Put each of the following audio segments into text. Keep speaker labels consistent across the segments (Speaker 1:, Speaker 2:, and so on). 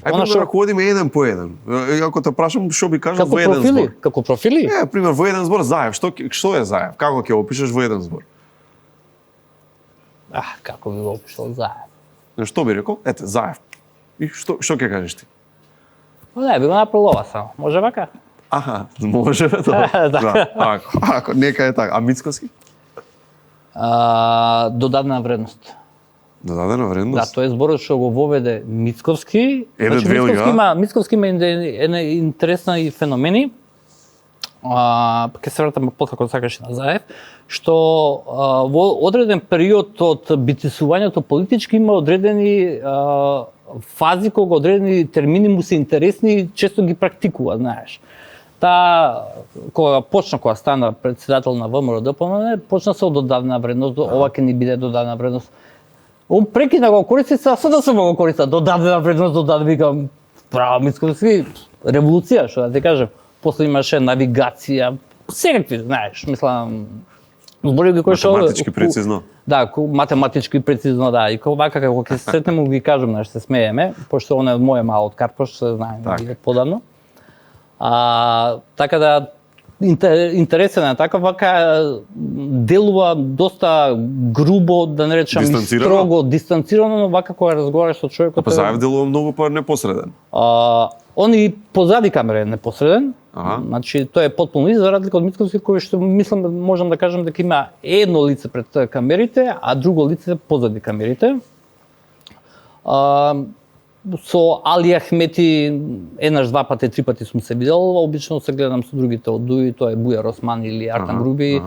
Speaker 1: Пример, ако одиме еден по еден, ако те прашам, што би кажал во еден збор?
Speaker 2: Како профили?
Speaker 1: Пример, во еден збор, Заев. Што е Заев? Како ќе опишеш во еден збор?
Speaker 2: Како би го опишал Заев?
Speaker 1: Што би рекол? Ете, Заев. И што ќе кажеш ти?
Speaker 2: Не, би го направил ова само. Може вака?
Speaker 1: Може, да. Ако нека е така. А Мицковски?
Speaker 2: Додадена вредност.
Speaker 1: Додадена вредност?
Speaker 2: Да, тоа е зборот што го воведе Мицковски.
Speaker 1: Мицковски
Speaker 2: има една интересна и феномени. Ќе се вратам покако сакаш на Заев, што во одреден период од битисувањето политички има одредени фази кога одредени термини му се интересни и често ги практикува, знаеш. Кога стана председател на ВМРО-ДПМН, почна се од додадена вредност, ова ќе ни биде додадена вредност. Он прекина го користи, се го користа, додадена вредност, викам, право Мицковски, револуција, што да ти кажем. После имаше навигација, секакви, знаеш, мислам, збори ги кои што...
Speaker 1: Математички прецизно.
Speaker 2: Да, математички прецизно, да. И вака како ќе се сретнеме ги кажам, знаеш, се смееме, пошто он е од моје мало од Карпош, се знаеме подавно. Така да, интересен е така, вака делува доста грубо, да не речам строго, дистанцирано, но вака кога разговараш со човекот...
Speaker 1: Заев делува многу непосреден.
Speaker 2: Он и позади камера е непосреден, значи тоа е потполно за разлика од Мицковски, кој што мислам можам да кажам дека има едно лице пред камерите, а друго лице позади камерите. Со Али Ахмети еднаш, два пати, три пати сум се видел, обично се гледам со другите од ДУИ, тоа е Бујар Осман или Артан Груби.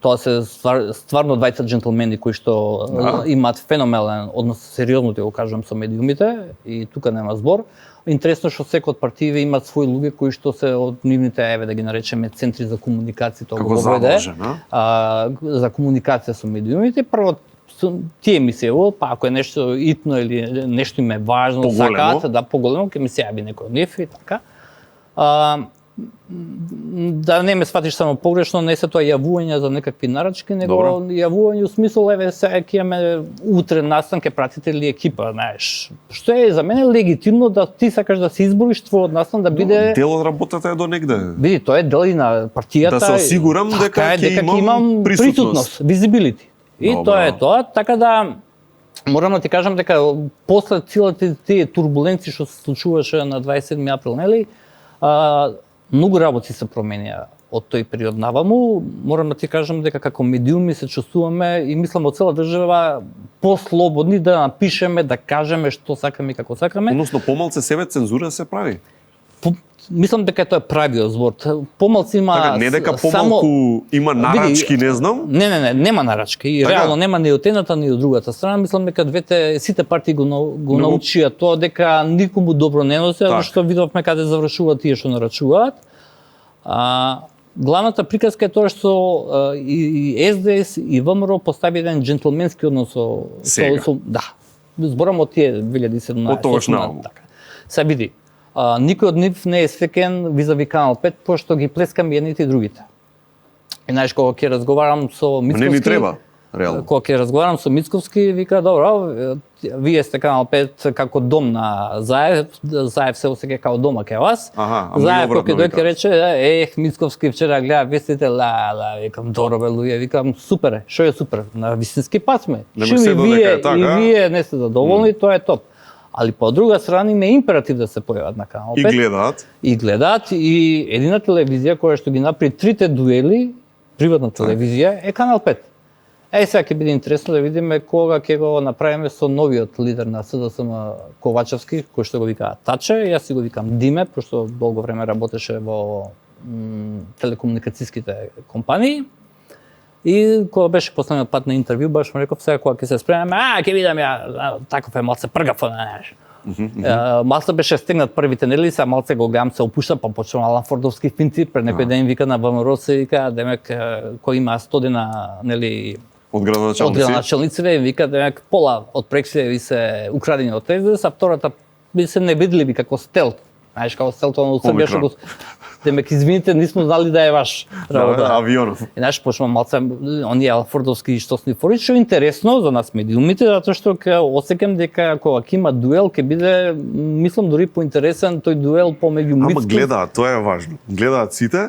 Speaker 2: Тоа се стварно двајца джентлмени кои што имаат феноменален однос, сериозно ти го кажам, со медиумите и тука нема збор. Интересно што секој од партиите имаат свои луѓе кои што се од нивните, да ги наречеме, центри за комуникација, тоа го воведе, за комуникација со медиумите. Прво тие ми се ако е нешто итно или нешто им е важно, сакаат, да, поголемо, ќе ми се јави некој од нив и така. Да не ме сватиш само погрешно, не се тоа јавување за некакви нарачки, него јавување у смисол, сега ќе имаме утре настан, ќе пратите ли екипа, знаеш. Што е за мене легитимно да ти сакаш да се избориш твојот настан да биде...
Speaker 1: Дел од работата е до негде.
Speaker 2: Види, тоа е дел и на партијата.
Speaker 1: Да се осигурам дека ќе имам присутност,
Speaker 2: visibility. И тоа е тоа, така да морам да ти кажам дека после целите тие турбуленции што се случуваше на 27 април, нели, многу работи се променија од тој период наваму. Морам да ти кажам дека како медиуми се чувствуваме и мислам од цела држава послободни да напишеме, да кажеме што сакаме и како сакаме.
Speaker 1: Односно помалце себе цензура се прави.
Speaker 2: Мислам дека тоа е правиот збор. Помалци има
Speaker 1: така, не дека помалку има нарачки, не знам.
Speaker 2: Не, нема нарачки. И реално нема ни од едната ни од другата страна. Мислам дека сите партии го научија тоа дека никому добро не носи, зашто видовме каде завршуваат тие што нарачуваат. Главната приказка е тоа што и СДС и ВМРО постави еден джентлменски однос со да. Зборам од тие 2017.
Speaker 1: Од тогаш наваму.
Speaker 2: Се види. Никој од нив не е свекен визави Канал 5, пошто ги плескам едните и другите. И знаеш, кога ќе разговарам со Мицковски...
Speaker 1: Не ми треба, реално.
Speaker 2: Кога ќе разговарам со Мицковски, вика, добро, вие сте Канал 5 како дом на Заев, Заев се осеќа како дома кај вас. Заев кога дојде рече, Мицковски вчера гледа вестите, викам, добро бе, луѓе, викам, супер е, шо е супер, на вистински пат сме. И вие не сте задоволни, тоа е топ. Али по друга страна им е императив да се појават на Канал 5. И гледаат. И едина телевизија која што ги направи трите дуели, приватна телевизија, е Канал 5. Сега ќе биде интересно да видиме кога ќе го направиме со новиот лидер на СДСМ Ковачевски, кој што го вика Таче, јас си го викам Диме, пошто долго време работеше во телекомуникацијските компании. И кога беше последниот пат на интервју, баш му реков, сега кога ќе се спремаме, ќе видам ја, таков е малце пргав, знаеш. Малце беше стегнат првите недели, сега малце го гледам се опушта, па почнува Алан Фордовски финти, пред некој ден вика на ВМРО се вика, демек кој има 100 дена, нели,
Speaker 1: од градоначалниците,
Speaker 2: вика демек пола од прексија ви се украдени од СДС, а втората би се невидливи како стелт. Знаеш, како стелт, оно Србија што го Демек, извините, нисмо знали да е ваш работа.
Speaker 1: Авионов.
Speaker 2: И знаеш, почнува малце, оние алфордовски штосни фори, што е интересно за нас медиумите, затоа што ќе осеќам дека кога ќе има дуел, ќе биде, мислам, дури поинтересен тој дуел помеѓу
Speaker 1: Ама
Speaker 2: Мицков.
Speaker 1: гледаат, тоа е важно. Гледаат сите.